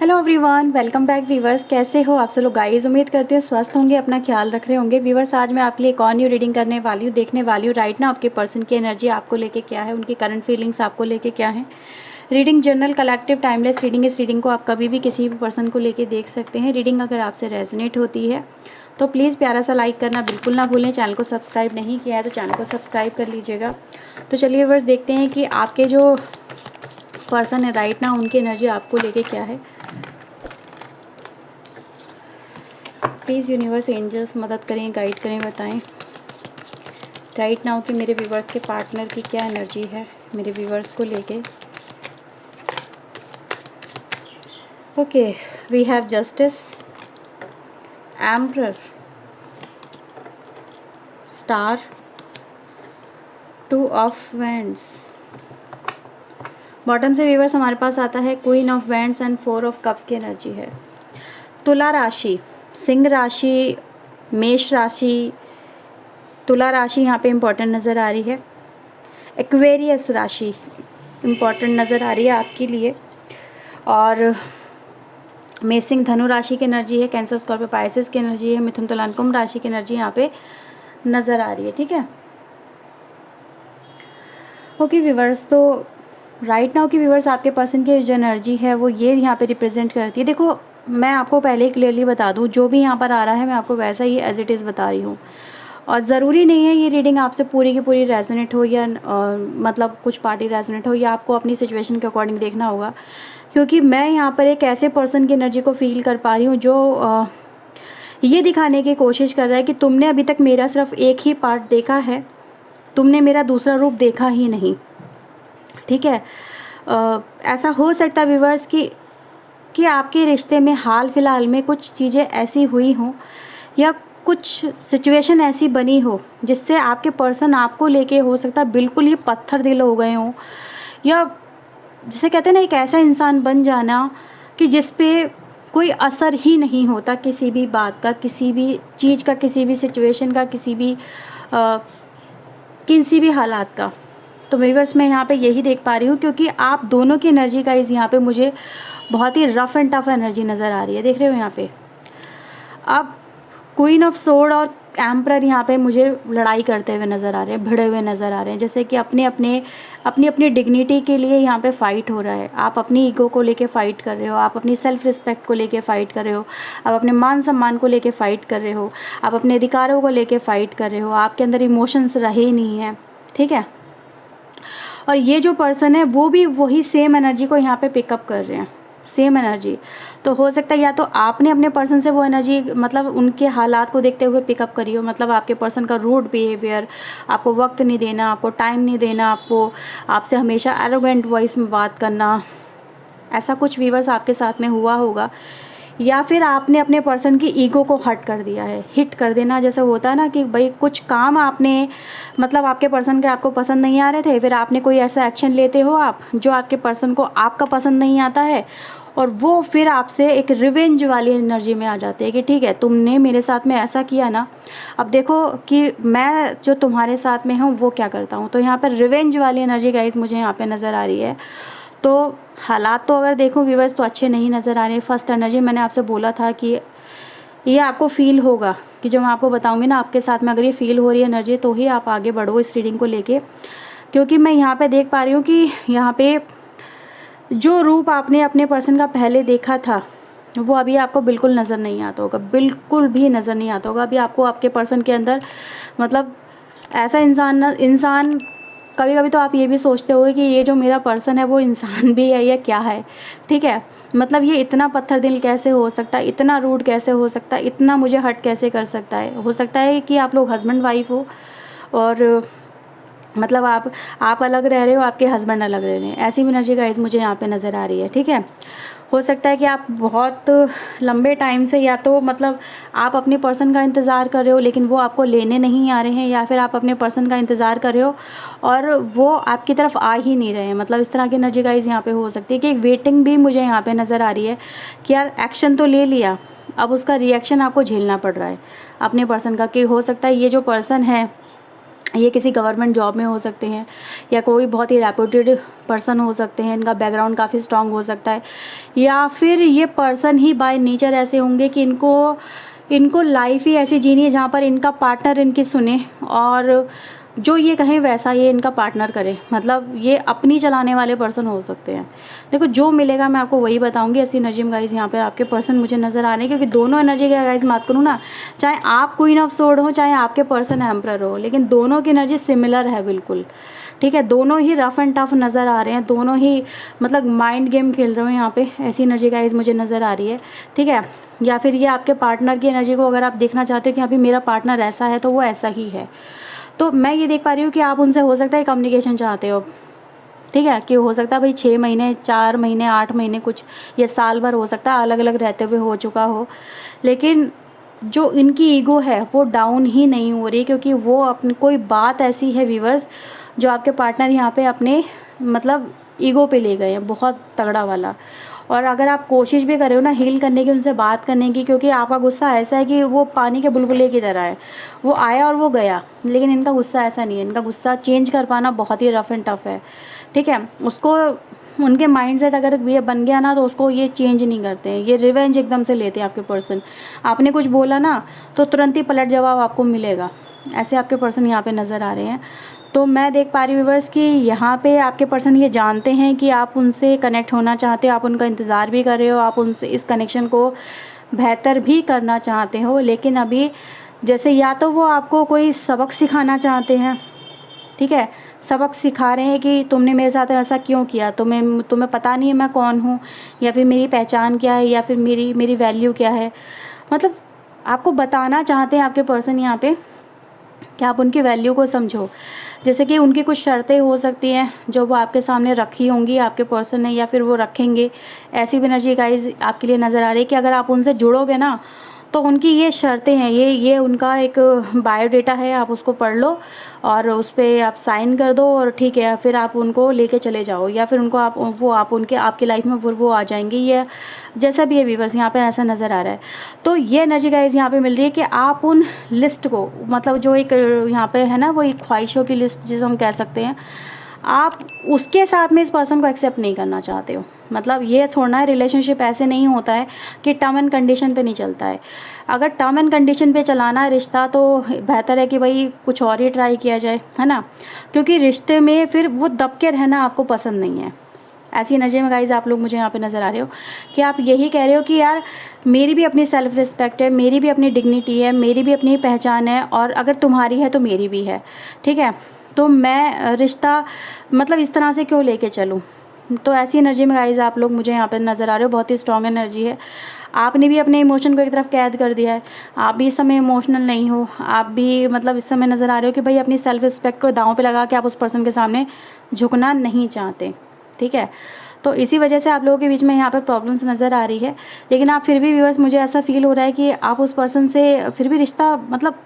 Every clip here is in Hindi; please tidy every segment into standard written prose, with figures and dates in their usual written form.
Hello everyone, welcome back viewers. कैसे हो आप सब लोग गाइस? उम्मीद करती हूँ स्वस्थ होंगे, अपना ख्याल रख रहे होंगे। वीवर्स, आज मैं आपके लिए एक और न्यू रीडिंग करने वाली हूँ, देखने वाली हूँ राइट ना आपके पर्सन की एनर्जी आपको लेके क्या है, उनकी करंट फीलिंग्स आपको लेके क्या है। Reading general, collective, timeless reading. इस रीडिंग को आप कभी भी किसी भी पर्सन को लेके देख सकते हैं। रीडिंग अगर आपसे रेजोनेट होती है तो प्लीज़ प्यारा सा लाइक करना बिल्कुल ना भूलें। चैनल को सब्सक्राइब नहीं किया है तो चैनल को सब्सक्राइब कर लीजिएगा। तो चलिए वीवर्स, देखते हैं कि आपके जो पर्सन है राइट ना, उनकी एनर्जी आपको लेके क्या है। प्लीज़ यूनिवर्स, एंजल्स मदद करें, गाइड करें, बताएं राइट नाउ कि मेरे व्यूवर्स के पार्टनर की क्या एनर्जी है मेरे व्यूवर्स को लेके। Okay, we have justice, emperor, star, two of wands. Bottom से व्यूवर्स हमारे पास आता है queen of wands and 4 of cups की एनर्जी है। तुला राशि, सिंह राशि, मेष राशि, तुला राशि यहाँ पे इम्पॉर्टेंट नज़र आ रही है। एक्वेरियस राशि इम्पॉर्टेंट नज़र आ रही है आपके लिए। और मेषिंग धनु राशि की एनर्जी है। कैंसर, स्कॉर्पियो, पाइसेस की एनर्जी है। मिथुन, तुला, कुंभ राशि की एनर्जी यहाँ पे नज़र आ रही है। ठीक है, ओके व्यूवर्स, तो राइट नाउ की व्यूवर्स आपके पर्सन की जो एनर्जी है वो ये यहाँ पे रिप्रेजेंट करती है। देखो, मैं आपको पहले ही क्लियरली बता दूँ, जो भी यहाँ पर आ रहा है मैं आपको वैसा ही एज इट इज़ बता रही हूँ। और ज़रूरी नहीं है ये रीडिंग आपसे पूरी की पूरी रेजोनेट हो या मतलब कुछ पार्टी रेजोनेट हो, या आपको अपनी सिचुएशन के अकॉर्डिंग देखना होगा। क्योंकि मैं यहाँ पर एक ऐसे पर्सन की एनर्जी को फील कर पा रही हूँ जो ये दिखाने की कोशिश कर रहा है कि तुमने अभी तक मेरा सिर्फ एक ही पार्ट देखा है, तुमने मेरा दूसरा रूप देखा ही नहीं। ठीक है, ऐसा हो सकता है व्यूवर्स कि आपके रिश्ते में हाल फिलहाल में कुछ चीज़ें ऐसी हुई हों या कुछ सिचुएशन ऐसी बनी हो जिससे आपके पर्सन आपको लेके हो सकता है बिल्कुल ही पत्थर दिल हो गए हों, या जिसे कहते हैं ना एक ऐसा इंसान बन जाना कि जिस पे कोई असर ही नहीं होता किसी भी बात का, किसी भी चीज़ का, किसी भी सिचुएशन का, किसी भी हालात का। तो व्यूअर्स, मैं यहाँ पे यही देख पा रही हूँ क्योंकि आप दोनों की एनर्जी का यहाँ पे मुझे बहुत ही रफ एंड टफ एनर्जी नज़र आ रही है। देख रहे हो यहाँ पे अब क्वीन ऑफ सोर्ड और एम्परर यहाँ पे मुझे लड़ाई करते हुए नज़र आ रहे हैं, भिड़े हुए नज़र आ रहे हैं, जैसे कि अपनी डिग्निटी के लिए यहाँ पे फाइट हो रहा है। आप अपनी ईगो को लेके फाइट कर रहे हो, आप अपनी सेल्फ रिस्पेक्ट को लेके फाइट कर रहे हो, आप अपने मान सम्मान को लेके फाइट कर रहे हो, आप अपने अधिकारों को लेके फाइट कर रहे हो। आपके अंदर इमोशंस रहे नहीं हैं। ठीक है, और ये जो पर्सन है वो भी वही सेम एनर्जी को यहाँ पे पिकअप कर रहे हैं, सेम एनर्जी। तो हो सकता है या तो आपने अपने पर्सन से वो एनर्जी मतलब उनके हालात को देखते हुए पिकअप करी हो, मतलब आपके पर्सन का रूड बिहेवियर, आपको वक्त नहीं देना, आपको टाइम नहीं देना, आपसे हमेशा एरोगेंट वॉइस में बात करना, ऐसा कुछ व्यूअर्स आपके साथ में हुआ होगा। या फिर आपने अपने पर्सन की ईगो को हट कर दिया है। हिट कर देना जैसे होता है ना कि भाई कुछ काम आपने मतलब आपके पर्सन के आपको पसंद नहीं आ रहे थे, फिर आपने कोई ऐसा एक्शन लेते हो आप जो आपके पर्सन को आपका पसंद नहीं आता है, और वो फिर आपसे एक रिवेंज वाली एनर्जी में आ जाते हैं कि ठीक है तुमने मेरे साथ में ऐसा किया ना, अब देखो कि मैं जो तुम्हारे साथ में हूँ वो क्या करता हूँ। तो यहाँ पर रिवेंज वाली एनर्जी गाइस मुझे यहाँ पे नज़र आ रही है। तो हालात तो अगर देखो व्यूवर्स तो अच्छे नहीं नज़र आ रहे। फर्स्ट एनर्जी मैंने आपसे बोला था कि ये आपको फील होगा कि जो मैं आपको बताऊंगी ना आपके साथ में, अगर ये फील हो रही है एनर्जी तो ही आप आगे बढ़ो इस रीडिंग को लेके। क्योंकि मैं यहाँ पे देख पा रही हूँ कि यहाँ पे जो रूप आपने अपने पर्सन का पहले देखा था वो अभी आपको बिल्कुल नज़र नहीं आता होगा, बिल्कुल भी नज़र नहीं आता होगा। अभी आपको आपके पर्सन के अंदर मतलब ऐसा इंसान कभी कभी तो आप ये भी सोचते होगे कि ये जो मेरा पर्सन है वो इंसान भी है या क्या है। ठीक है, मतलब ये इतना पत्थर दिल कैसे हो सकता है, इतना रूड कैसे हो सकता है, इतना मुझे हर्ट कैसे कर सकता है। हो सकता है कि आप लोग हस्बैंड वाइफ हो और मतलब आप अलग रह रहे हो, आपके हस्बैंड अलग रह रहे हैं, ऐसी भी एनर्जी गाइस मुझे यहाँ पे नज़र आ रही है। ठीक है, हो सकता है कि आप बहुत लंबे टाइम से या तो मतलब आप अपने पर्सन का इंतज़ार कर रहे हो लेकिन वो आपको लेने नहीं आ रहे हैं, या फिर आप अपने पर्सन का इंतज़ार कर रहे हो और वो आपकी तरफ आ ही नहीं रहे हैं। मतलब इस तरह की एनर्जी गाइस यहाँ पे हो सकती है कि वेटिंग भी मुझे यहाँ पे नज़र आ रही है कि यार एक्शन तो ले लिया, अब उसका रिएक्शन आपको झेलना पड़ रहा है अपने पर्सन का। कि हो सकता है ये जो पर्सन है ये किसी गवर्नमेंट जॉब में हो सकते हैं या कोई बहुत ही रेप्यूटेड पर्सन हो सकते हैं, इनका बैकग्राउंड काफ़ी स्ट्रांग हो सकता है, या फिर ये पर्सन ही बाय नेचर ऐसे होंगे कि इनको लाइफ ही ऐसी जीनी है जहाँ पर इनका पार्टनर इनकी सुने और जो ये कहें वैसा ये इनका पार्टनर करे। मतलब ये अपनी चलाने वाले पर्सन हो सकते हैं। देखो जो मिलेगा मैं आपको वही बताऊंगी। ऐसी एनर्जी में गाइस यहाँ पे आपके पर्सन मुझे नज़र आ रहे हैं, क्योंकि दोनों एनर्जी का गाइस बात करूँ ना, चाहे आप क्वीन ऑफ सोर्ड हो चाहे आपके पर्सन एम्परर हो, लेकिन दोनों की एनर्जी सिमिलर है बिल्कुल। ठीक है, दोनों ही रफ एंड टफ नज़र आ रहे हैं, दोनों ही मतलब माइंड गेम खेल रहे हो यहाँ पे। ऐसी एनर्जी गाइस मुझे नज़र आ रही है। ठीक है, या फिर ये आपके पार्टनर की एनर्जी को अगर आप देखना चाहते हो कि यहाँ पे मेरा पार्टनर ऐसा है तो वो ऐसा ही है। तो मैं ये देख पा रही हूँ कि आप उनसे हो सकता है कम्युनिकेशन चाहते हो। ठीक है, कि हो सकता है भाई 6 महीने 4 महीने 8 महीने कुछ या साल भर हो सकता है अलग अलग रहते हुए हो चुका हो, लेकिन जो इनकी ईगो है वो डाउन ही नहीं हो रही, क्योंकि वो अपनी कोई बात ऐसी है व्यूअर्स जो आपके पार्टनर यहाँ पे अपने मतलब ईगो पे ले गए हैं, बहुत तगड़ा वाला। और अगर आप कोशिश भी कर रहे हो ना हील करने की, उनसे बात करने की, क्योंकि आपका गुस्सा ऐसा है कि वो पानी के बुलबुले की तरह है, वो आया और वो गया, लेकिन इनका गुस्सा ऐसा नहीं है। इनका गुस्सा चेंज कर पाना बहुत ही रफ एंड टफ है। ठीक है, उसको उनके माइंडसेट अगर ये बन गया ना तो उसको ये चेंज नहीं करते हैं। ये रिवेंज एकदम से लेते हैं आपके पर्सन। आपने कुछ बोला ना तो तुरंत ही पलट जवाब आपको मिलेगा। ऐसे आपके पर्सन यहाँ पे नज़र आ रहे हैं। तो मैं देख पा रही हूँ व्यूअर्स कि यहाँ पे आपके पर्सन ये जानते हैं कि आप उनसे कनेक्ट होना चाहते हो, आप उनका इंतज़ार भी कर रहे हो, आप उनसे इस कनेक्शन को बेहतर भी करना चाहते हो, लेकिन अभी जैसे या तो वो आपको कोई सबक सिखाना चाहते हैं। ठीक है, सबक सिखा रहे हैं कि तुमने मेरे साथ ऐसा क्यों किया, तुम्हें पता नहीं है मैं कौन हूँ, या फिर मेरी पहचान क्या है, या फिर मेरी वैल्यू क्या है। मतलब आपको बताना चाहते हैं आपके पर्सन यहाँ पे कि आप उनकी वैल्यू को समझो। जैसे कि उनकी कुछ शर्तें हो सकती हैं जो वो आपके सामने रखी होंगी आपके पर्सन ने, या फिर वो रखेंगे। ऐसी भी एनर्जी गाइस आपके लिए नज़र आ रही है कि अगर आप उनसे जुड़ोगे ना तो उनकी ये शर्तें हैं, ये उनका एक बायोडेटा है, आप उसको पढ़ लो और उस पर आप साइन कर दो और ठीक है फिर आप उनको लेके चले जाओ, या फिर उनको आप उनके आपकी लाइफ में वो आ जाएंगे, या जैसा भी है व्यूअर्स यहाँ पे ऐसा नज़र आ रहा है। तो ये एनर्जी गाइस यहाँ पे मिल रही है कि आप उन लिस्ट को, मतलब जो एक यहाँ पे है ना वो एक ख्वाहिशों की लिस्ट जिसे हम कह सकते हैं, आप उसके साथ में इस पर्सन को एक्सेप्ट नहीं करना चाहते हो। मतलब ये थोड़ा है, रिलेशनशिप ऐसे नहीं होता है कि टर्म एंड कंडीशन पे नहीं चलता है। अगर टर्म एंड कंडीशन पे चलाना है रिश्ता तो बेहतर है कि भाई कुछ और ही ट्राई किया जाए, है ना, क्योंकि रिश्ते में फिर वो दब के रहना आपको पसंद नहीं है। ऐसी एनर्जी में गाइज आप लोग मुझे यहाँ पे नज़र आ रहे हो कि आप यही कह रहे हो कि यार मेरी भी अपनी सेल्फ रिस्पेक्ट है, मेरी भी अपनी डिग्निटी है, मेरी भी अपनी पहचान है, और अगर तुम्हारी है तो मेरी भी है। ठीक है, तो मैं रिश्ता मतलब इस तरह से क्यों लेके चलूँ। तो ऐसी एनर्जी में गाइज आप लोग मुझे यहाँ पे नज़र आ रहे हो। बहुत ही स्ट्रॉन्ग एनर्जी है। आपने भी अपने इमोशन को एक तरफ कैद कर दिया है, आप भी इस समय इमोशनल नहीं हो, आप भी मतलब इस समय नज़र आ रहे हो कि भाई अपनी सेल्फ रिस्पेक्ट को दांव पे लगा के आप उस पर्सन के सामने झुकना नहीं चाहते। ठीक है, तो इसी वजह से आप लोगों के बीच में यहाँ पर प्रॉब्लम्स नज़र आ रही है, लेकिन आप फिर भी व्यूअर्स मुझे ऐसा फील हो रहा है कि आप उस पर्सन से फिर भी रिश्ता मतलब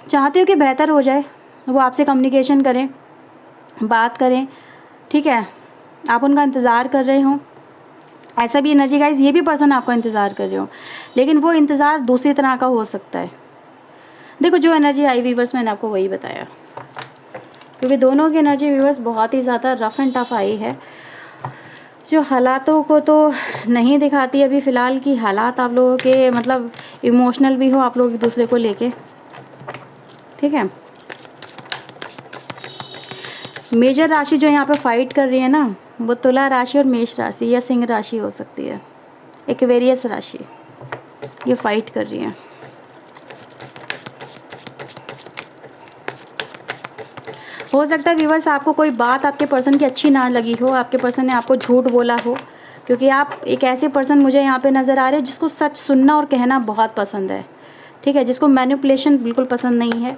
चाहते हो कि बेहतर हो जाए, वो आपसे कम्युनिकेशन करें, बात करें। ठीक है, आप उनका इंतज़ार कर रहे हो। ऐसा भी एनर्जी गाइज ये भी पर्सन आपका इंतज़ार कर रहे हो, लेकिन वो इंतज़ार दूसरी तरह का हो सकता है। देखो जो एनर्जी आई व्यूअर्स मैंने आपको वही बताया, क्योंकि दोनों की एनर्जी व्यूअर्स बहुत ही ज़्यादा रफ एंड टफ आई है, जो हालातों को तो नहीं दिखाती अभी फ़िलहाल कि हालात आप लोगों के मतलब इमोशनल भी हो आप लोग एक दूसरे को लेके। ठीक है, मेजर राशि जो यहाँ पे फाइट कर रही है ना वो तुला राशि और मेष राशि या सिंह राशि हो सकती है, एक्वेरियस राशि ये फाइट कर रही है। हो सकता है व्यूअर्स आपको कोई बात आपके पर्सन की अच्छी ना लगी हो, आपके पर्सन ने आपको झूठ बोला हो, क्योंकि आप एक ऐसे पर्सन मुझे यहाँ पे नज़र आ रहे हैं जिसको सच सुनना और कहना बहुत पसंद है। ठीक है, जिसको मैनिपुलेशन बिल्कुल पसंद नहीं है।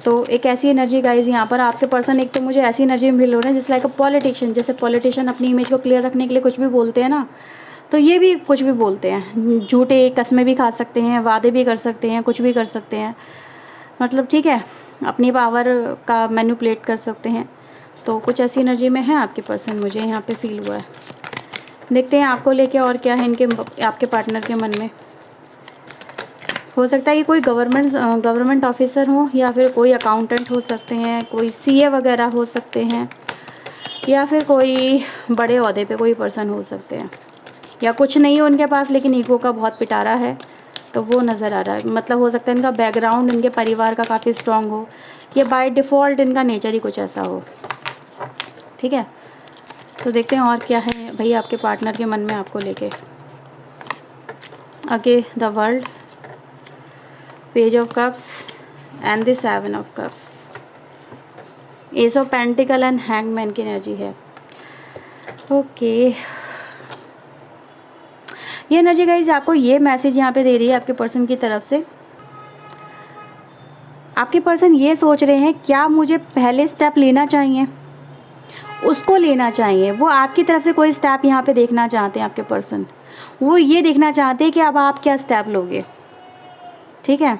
तो एक ऐसी एनर्जी गाइज यहाँ पर आपके पर्सन, एक तो मुझे ऐसी एनर्जी में मिल हो रहा है जिस लाइक अ पॉलिटिशियन, जैसे पॉलिटिशियन अपनी इमेज को क्लियर रखने के लिए कुछ भी बोलते हैं ना, तो ये भी कुछ भी बोलते हैं, झूठे कस्में भी खा सकते हैं, वादे भी कर सकते हैं, कुछ भी कर सकते हैं, मतलब ठीक है अपनी पावर का मैनिपुलेट कर सकते हैं। तो कुछ ऐसी एनर्जी में है आपके पर्सन, मुझे यहाँ पे फील हुआ है। देखते हैं आपको लेके और क्या है इनके आपके पार्टनर के मन में। हो सकता है कि कोई गवर्नमेंट ऑफिसर हो, या फिर कोई अकाउंटेंट हो सकते हैं, कोई सीए वगैरह हो सकते हैं, या फिर कोई बड़े ओहदे पे कोई पर्सन हो सकते हैं, या कुछ नहीं हो उनके पास लेकिन ईगो का बहुत पिटारा है, तो वो नज़र आ रहा है। मतलब हो सकता है इनका बैकग्राउंड इनके परिवार का काफ़ी स्ट्रांग हो, या बाय डिफ़ॉल्ट इनका नेचर ही कुछ ऐसा हो। ठीक है, तो देखते हैं और क्या है भाई आपके पार्टनर के मन में आपको लेके। Okay, the world, page of cups and the 7 of cups, S of pentacle and hangman की एनर्जी है। ओके, ये एनर्जी गाइस आपको ये मैसेज यहाँ पे दे रही है आपके पर्सन की तरफ से। आपके पर्सन ये सोच रहे हैं क्या मुझे पहले स्टेप लेना चाहिए, उसको लेना चाहिए। वो आपकी तरफ से कोई स्टेप यहाँ पे देखना चाहते हैं आपके पर्सन। वो ये देखना चाहते हैं कि अब आप क्या स्टेप लोगे। ठीक है,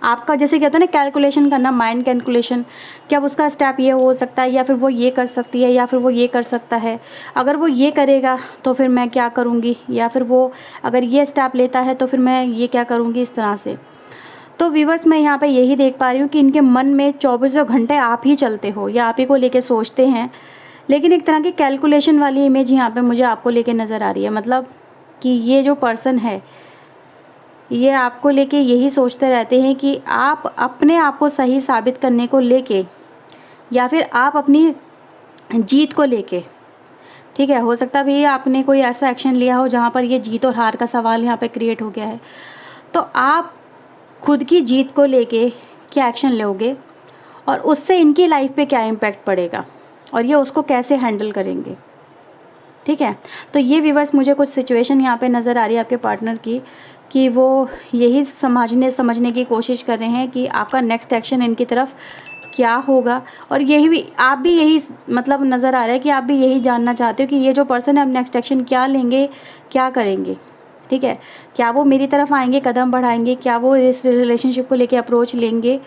आपका जैसे कहते हैं ना कैलकुलेशन करना, माइंड कैलकुलेशन, क्या उसका स्टेप ये हो सकता है, या फिर वो ये कर सकती है, या फिर वो ये कर सकता है। अगर वो ये करेगा तो फिर मैं क्या करूँगी, या फिर वो अगर ये स्टेप लेता है तो फिर मैं ये क्या करूँगी, इस तरह से। तो व्यूअर्स मैं यहाँ पे यही देख पा रही हूँ कि इनके मन में 24 घंटे आप ही चलते हो, या आप ही को लेके सोचते हैं, लेकिन एक तरह की कैलकुलेशन वाली इमेज यहाँ पे मुझे आपको लेके नज़र आ रही है। मतलब कि ये जो पर्सन है ये आपको लेके यही सोचते रहते हैं कि आप अपने आप को सही साबित करने को लेके, या फिर आप अपनी जीत को लेके। ठीक है, हो सकता है भी आपने कोई ऐसा एक्शन लिया हो जहाँ पर ये जीत और हार का सवाल यहाँ पे क्रिएट हो गया है, तो आप खुद की जीत को लेके क्या एक्शन लोगे, और उससे इनकी लाइफ पे क्या इम्पैक्ट पड़ेगा, और ये उसको कैसे हैंडल करेंगे। ठीक है, तो ये व्यूअर्स मुझे कुछ सिचुएशन यहाँ पे नज़र आ रही है आपके पार्टनर की, कि वो यही समझने की कोशिश कर रहे हैं कि आपका नेक्स्ट एक्शन इनकी तरफ क्या होगा। और यही भी आप भी यही मतलब नज़र आ रहा है कि आप भी यही जानना चाहते हो कि ये जो पर्सन है अब नेक्स्ट एक्शन क्या लेंगे, क्या करेंगे। ठीक है, क्या वो मेरी तरफ आएंगे, कदम बढ़ाएंगे, क्या वो इस रिलेशनशिप को लेके अप्रोच लेंगे,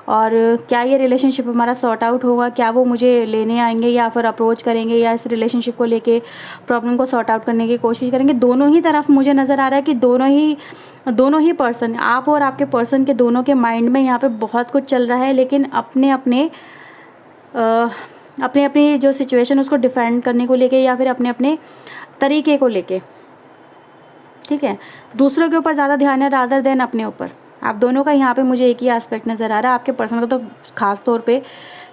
और क्या ये रिलेशनशिप हमारा सॉर्ट आउट होगा, क्या वो मुझे लेने आएंगे या फिर अप्रोच करेंगे, या इस रिलेशनशिप को लेके प्रॉब्लम को सॉर्ट आउट करने की कोशिश करेंगे। दोनों ही तरफ मुझे नज़र आ रहा है कि दोनों ही पर्सन, आप और आपके पर्सन के दोनों के माइंड में यहाँ पे बहुत कुछ चल रहा है, लेकिन अपने अपने जो सिचुएशन उसको डिफेंड करने को लेके, या फिर अपने अपने तरीके को लेके। ठीक है, दूसरों के ऊपर ज़्यादा ध्यान है रादर देन अपने ऊपर। आप दोनों का यहाँ पे मुझे एक ही एस्पेक्ट नज़र आ रहा है, आपके पर्सन का तो ख़ास तौर पे,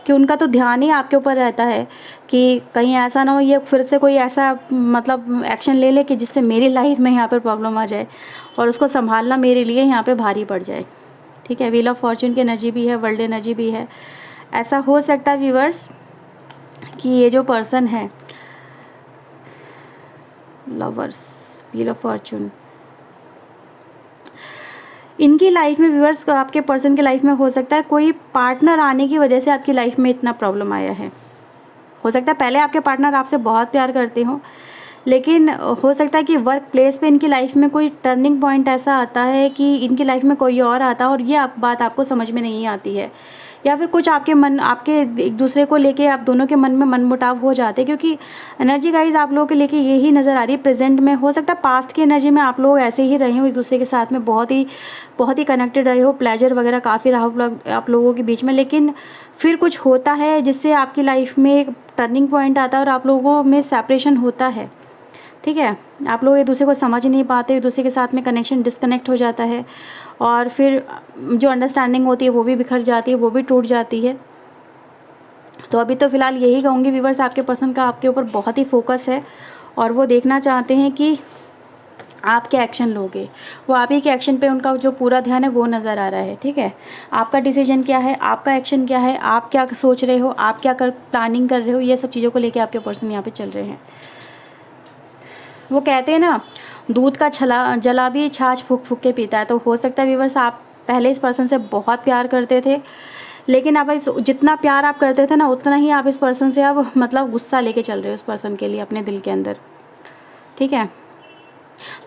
कि उनका तो ध्यान ही आपके ऊपर रहता है कि कहीं ऐसा ना हो ये फिर से कोई ऐसा मतलब एक्शन ले ले कि जिससे मेरी लाइफ में यहाँ पर प्रॉब्लम आ जाए, और उसको संभालना मेरे लिए यहाँ पे भारी पड़ जाए। ठीक है, व्हील ऑफ फॉर्चून की एनर्जी भी है, वर्ल्ड एनर्जी भी है। ऐसा हो सकता है व्यूअर्स कि ये जो पर्सन है, लवर्स, व्हील ऑफ फॉर्चून, इनकी लाइफ में व्यूअर्स, आपके पर्सन की लाइफ में हो सकता है कोई पार्टनर आने की वजह से आपकी लाइफ में इतना प्रॉब्लम आया है। हो सकता है पहले आपके पार्टनर आपसे बहुत प्यार करते हो, लेकिन हो सकता है कि वर्क प्लेस पे इनकी लाइफ में कोई टर्निंग पॉइंट ऐसा आता है कि इनकी लाइफ में कोई और आता है, और ये बात आपको समझ में नहीं आती है, या फिर कुछ आपके एक दूसरे को लेके आप दोनों के मन में मनमुटाव हो जाते हैं। क्योंकि एनर्जी गाइज आप लोगों के लेके यही नज़र आ रही है प्रेजेंट में। हो सकता है पास्ट की एनर्जी में आप लोग ऐसे ही रहे हो, एक दूसरे के साथ में बहुत ही कनेक्टेड रहे हो, प्लेजर वगैरह काफ़ी रहा आप लोगों के बीच में, लेकिन फिर कुछ होता है जिससे आपकी लाइफ में एक टर्निंग पॉइंट आता है और आप लोगों में सेपरेशन होता है। ठीक है, आप लोग एक दूसरे को समझ नहीं पाते, एक दूसरे के साथ में कनेक्शन डिस्कनेक्ट हो जाता है, और फिर जो अंडरस्टैंडिंग होती है वो भी बिखर जाती है, वो भी टूट जाती है। तो अभी तो फ़िलहाल यही कहूँगी व्यूअर्स, आपके पर्सन का आपके ऊपर बहुत ही फोकस है, और वो देखना चाहते हैं कि आप क्या एक्शन लोगे। वो आप ही के एक्शन पे उनका जो पूरा ध्यान है वो नज़र आ रहा है। ठीक है, आपका डिसीजन क्या है, आपका एक्शन क्या है, आप क्या सोच रहे हो, आप क्या प्लानिंग कर रहे हो, ये सब चीज़ों को लेके आपके पर्सन यहाँ पे चल रहे हैं। वो कहते हैं ना, दूध का जला भी छाछ फूक फूक के पीता है। तो हो सकता है व्यूअर्स आप पहले इस पर्सन से बहुत प्यार करते थे, लेकिन अब जितना प्यार आप करते थे ना, उतना ही आप इस पर्सन से अब मतलब गुस्सा लेके चल रहे हो उस पर्सन के लिए अपने दिल के अंदर। ठीक है,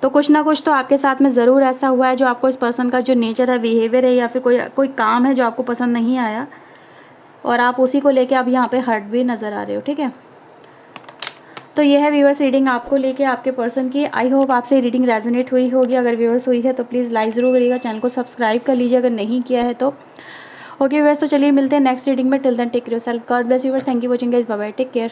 तो कुछ ना कुछ तो आपके साथ में ज़रूर ऐसा हुआ है जो आपको इस पर्सन का जो नेचर है, बिहेवियर है, या फिर कोई काम है जो आपको पसंद नहीं आया, और आप उसी को लेके अब यहाँ पे हर्ट भी नज़र आ रहे हो। ठीक है, तो ये है व्यूअर्स रीडिंग आपको लेके आपके पर्सन की। आई होप आपसे रीडिंग रेजोनेट हुई होगी। अगर व्यूअर्स हुई है तो प्लीज़ लाइक ज़रूर करिएगा, चैनल को सब्सक्राइब कर लीजिए अगर नहीं किया है तो। ओके व्यूअर्स, तो चलिए मिलते हैं नेक्स्ट रीडिंग में। Till then take care yourself, God bless you, thank you watching guys, bye bye, take care.